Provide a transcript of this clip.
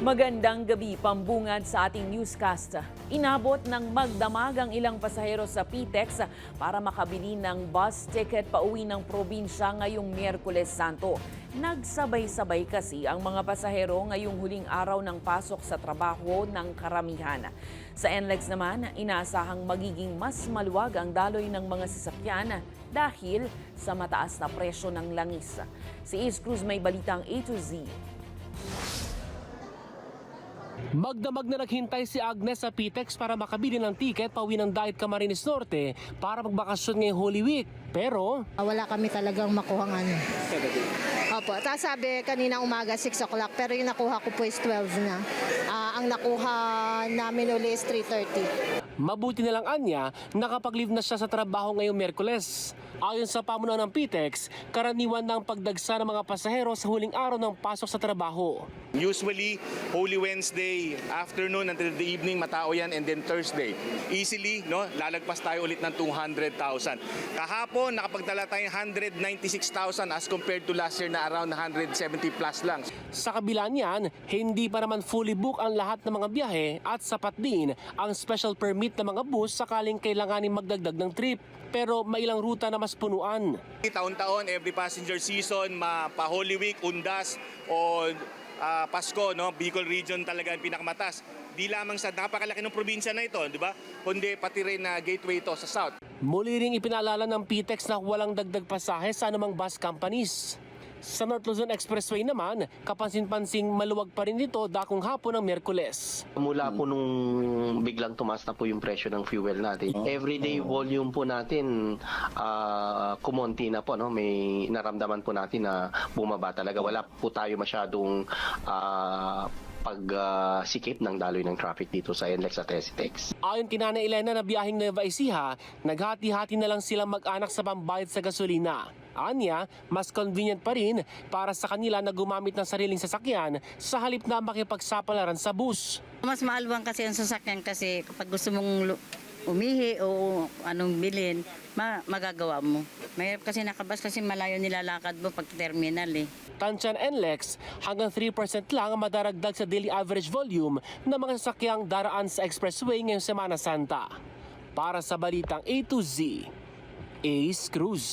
Magandang gabi, pambungad sa ating newscast. Inabot ng magdamag ang ilang pasahero sa PTEX para makabili ng bus ticket pauwi ng probinsya ngayong Miyerkules Santo. Nagsabay-sabay kasi ang mga pasahero ngayong huling araw ng pasok sa trabaho ng karamihan. Sa NLEX naman, inaasahang magiging mas maluwag ang daloy ng mga sasakyan dahil sa mataas na presyo ng langis. Si Ace Cruz may balitang A to Z. Magdamag na naghintay si Agnes sa PTEX para makabili ng tiket pauwi ng Diet Camarines Norte para magbakasyon ngayong Holy Week. Pero wala kami talagang makuhang ano. Opo, tapos sabi kanina umaga 6 o'clock pero yung nakuha ko po is 12 na. Ang nakuha namin uli is 3:30. mabuti na lang anya, nakapag-leave na siya sa trabaho ngayong Miyerkules. Ayon sa pamunuan ng PTEX, karaniwan ng pagdagsa ng mga pasahero sa huling araw ng pasok sa trabaho. Usually, Holy Wednesday afternoon until the evening, matao yan, and then Thursday. Easily, no, lalagpas tayo ulit ng 200,000. Kahapon, nakapagdala tayong 196,000 as compared to last year na around 170 plus lang. Sa kabila niyan, hindi pa naman fully book ang lahat ng mga biyahe at sapat din ang special permit ng mga bus sakaling kailanganin magdagdag ng trip. Pero may ilang ruta na mas punuan. Taon-taon, every passenger season, pa Holy Week, Undas, o Pasko, no, Bicol Region talaga ang pinakamatas. Di lamang sa napakalaki ng probinsya na ito, di ba? Kundi pati rin na gateway ito sa South. Muli ring ipinaalala ng PTEX na walang dagdag pasahe sa anumang bus companies. Sa North Luzon Expressway naman, kapansin-pansing maluwag pa rin ito dakong hapon ng Miyerkules. Mula po nung biglang tumaas na po yung presyo ng fuel natin, everyday volume po natin kumonti na po, no? May naramdaman po natin na bumaba talaga. Wala po tayo masyadong pagsikip ng daloy ng traffic dito sa NLEX at STEX. Ayon kina Nanay Elena na biyaheng Nueva Ecija, naghati-hati na lang silang mag-anak sa pambayad sa gasolina. Anya, mas convenient pa rin para sa kanila na gumamit ng sariling sasakyan sa halip na makipagsapalaran sa bus. Mas maalwang kasi ang sasakyan kasi kapag gusto mong umihi o anong bilhin, magagawa mo. Mahirap kasi nakabas kasi malayo nilalakad mo pag terminal eh. Tansyan NLEX, hanggang 3% lang ang madaragdag sa daily average volume ng mga sasakyang daraan sa expressway ngayong Semana Santa. Para sa balitang A to Z, Ace Cruz.